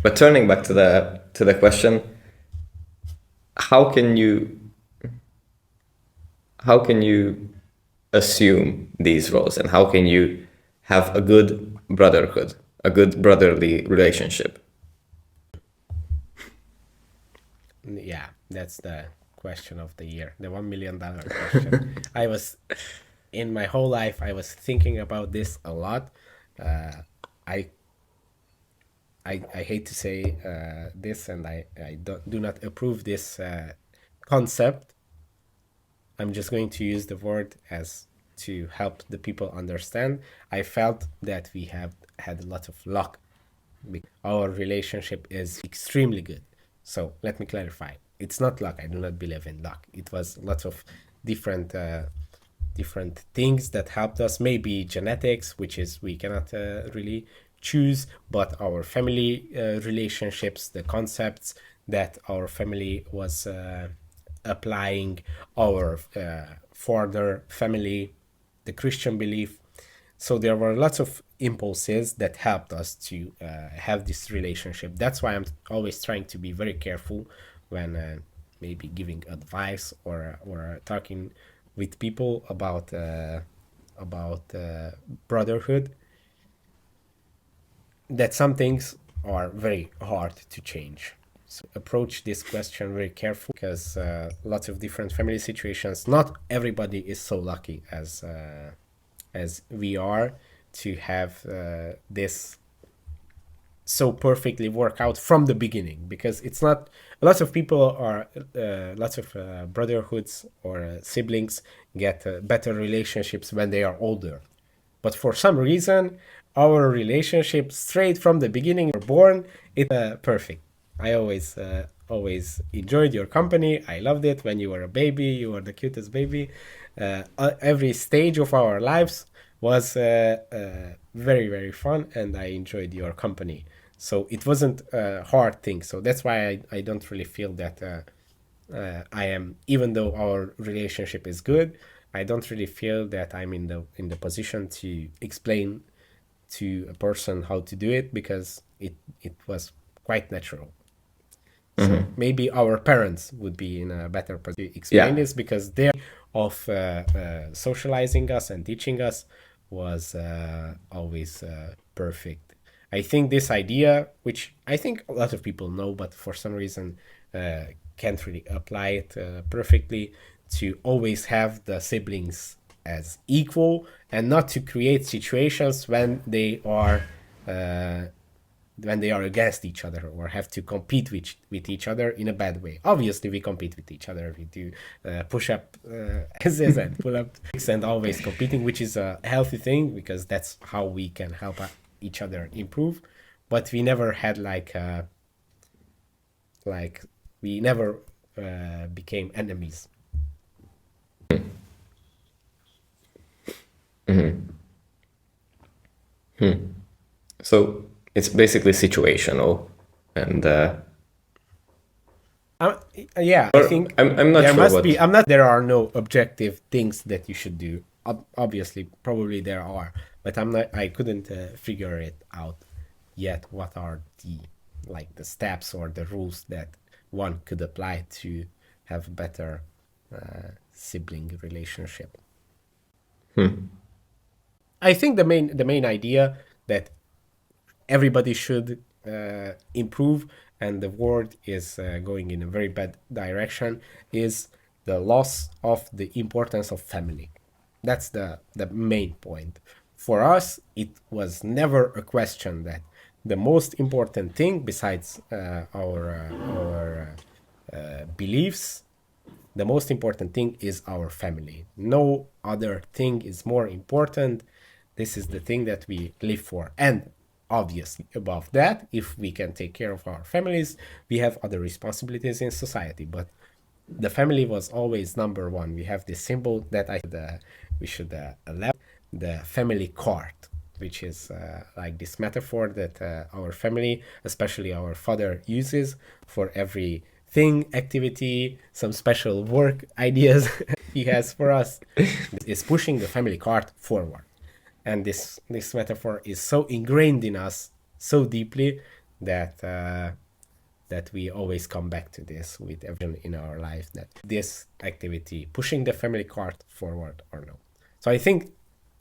But turning back to the question, how can you how can you assume these roles, and how can you have a good brotherhood, a good brotherly relationship? Yeah, that's the question of the year, the $1 million question. In my whole life, I was thinking about this a lot. Uh, I, I hate to say this, and I do not approve this concept. I'm just going to use the word as to help the people understand. I felt that we have had a lot of luck. Our relationship is extremely good. So let me clarify. It's not luck. I do not believe in luck. It was lots of different different things that helped us. Maybe genetics, which is we cannot really choose, but our family relationships, the concepts that our family was applying, our further family, the Christian belief. So there were lots of impulses that helped us to have this relationship. That's why I'm always trying to be very careful when maybe giving advice or talking with people about brotherhood. That some things are very hard to change. So approach this question very carefully because lots of different family situations. Not everybody is so lucky as we are to have this so perfectly work out from the beginning, because it's not. Lots of people are lots of brotherhoods or siblings get better relationships when they are older, but for some reason our relationship straight from the beginning we're born it's perfect. I always enjoyed your company. I loved it when you were a baby. You were the cutest baby. Every stage of our lives was very very fun, and I enjoyed your company. So it wasn't a hard thing. So that's why I don't really feel that I am, even though our relationship is good, I don't really feel that I'm in the position to explain to a person how to do it, because it was quite natural. So maybe our parents would be in a better position to explain Yeah. this, because they're of socializing us and teaching us was always perfect. I think this idea, which I think a lot of people know, but for some reason uh, can't really apply it perfectly, to always have the siblings as equal and not to create situations uh, when they are against each other or have to compete with each other in a bad way. Obviously, we compete with each other. We do push up exercises and pull up and always competing, which is a healthy thing because that's how we can help each other improve. But we never had like we never became enemies. So it's basically situational, and Um, yeah, I or think I'm not there sure must what. be. I'm not. There are no objective things that you should do. Obviously, probably there are, but I'm not. I couldn't figure it out yet. What are the steps or the rules that one could apply to have better sibling relationship? I think the main idea that everybody should improve, and the world is going in a very bad direction, is the loss of the importance of family. That's the main point. For us, it was never a question that the most important thing besides our beliefs, the most important thing is our family. No other thing is more important. This is the thing that we live for. And obviously, above that, if we can take care of our families, we have other responsibilities in society. But the family was always number one. We have this symbol that we should elaborate, the family cart, which is like this metaphor that our family, especially our father, uses for every thing, activity, some special work ideas he has for us, is pushing the family cart forward. And this metaphor is so ingrained in us so deeply that that we always come back to this with everyone in our life, that this activity pushing the family cart forward or no. So I think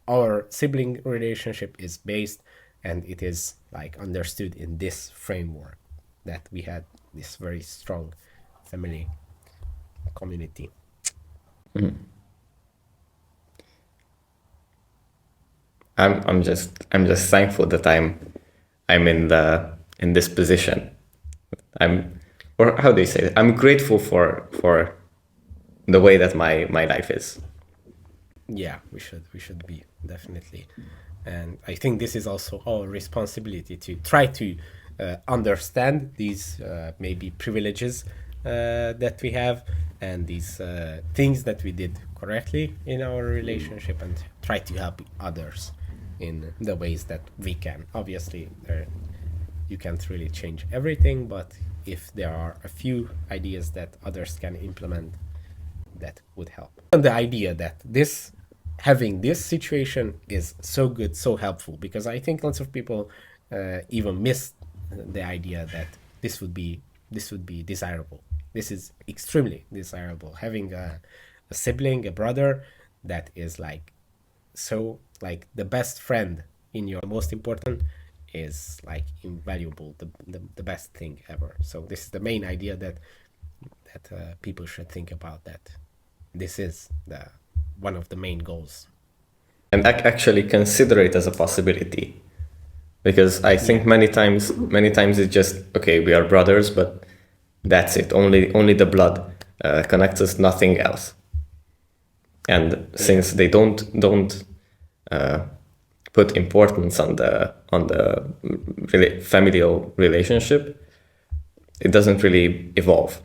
our sibling relationship is based and it is like understood in this framework, that we had this very strong family community. I'm just thankful that I'm in this position. Or how do you say it? I'm grateful for the way that my life is. Yeah, we should be, definitely. And I think this is also our responsibility to try to understand these maybe privileges that we have, and these things that we did correctly in our relationship, and try to help others in the ways that we can. Obviously, you can't really change everything, but if there are a few ideas that others can implement, that would help. And the idea that this having this situation is so good, so helpful, because I think lots of people even miss the idea that this would be desirable. This is extremely desirable. Having a sibling, a brother that is like so like the best friend in your most important is like invaluable, the best thing ever. So this is the main idea that people should think about, that this is the one of the main goals. And actually consider it as a possibility, because I think many times it's just, okay, we are brothers, but that's it. Only the blood connects us, nothing else. And since they don't put importance on the familial relationship, it doesn't really evolve.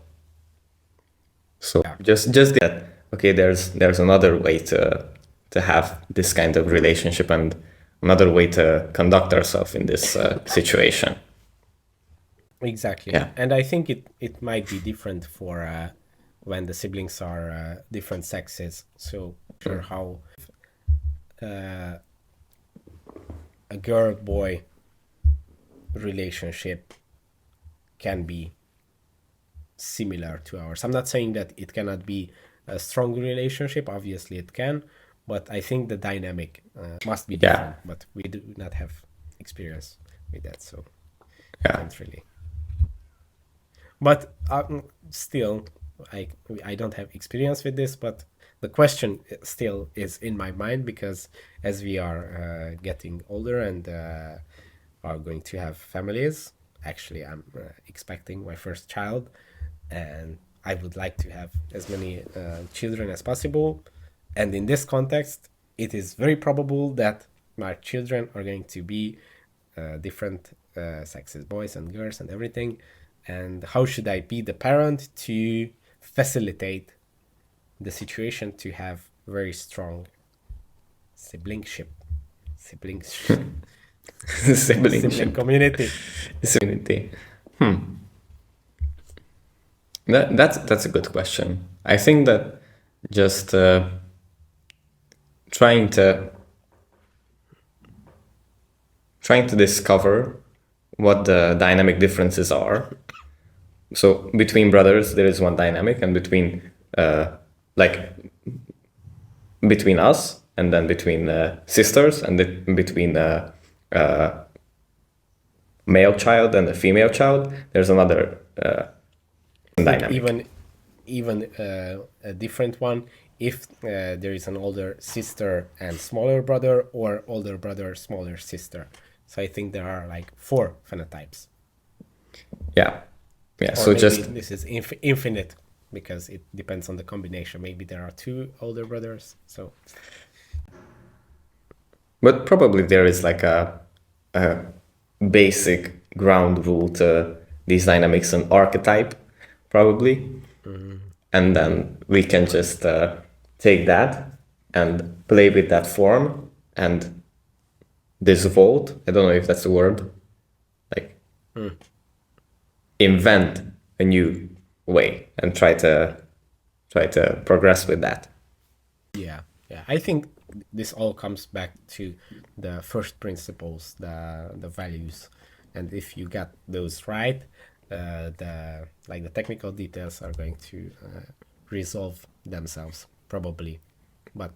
So just that, okay, there's another way to have this kind of relationship, and another way to conduct ourselves in this situation. Exactly. Yeah. And I think it might be different for when the siblings are different sexes. So sure how a girl-boy relationship can be similar to ours. I'm not saying that it cannot be a strong relationship. Obviously it can, but I think the dynamic must be different. But we do not have experience with that, so I can't really. But still, I don't have experience with this, but the question still is in my mind, because as we are getting older and are going to have families, actually I'm expecting my first child, and I would like to have as many children as possible. And in this context, it is very probable that my children are going to be different sexes, boys and girls and everything. And how should I be the parent to facilitate the situation to have very strong sibling community. Community. That's a good question. I think that just trying to discover what the dynamic differences are. So between brothers, there is one dynamic, and between between us, and then between sisters, and between male child and a female child, there's another dynamic. Even a different one if there is an older sister and smaller brother, or older brother, smaller sister. So I think there are like 4 phenotypes. Yeah. Or so just this is infinite, because it depends on the combination. Maybe there are 2 older brothers. So, but probably there is like a basic ground rule to these dynamics, an archetype, probably. And then we can just take that and play with that form and disvolt. I don't know if that's a word. Like invent a new way and try to progress with that. yeah. I think this all comes back to the first principles, the values, and if you got those right, the technical details are going to resolve themselves probably. But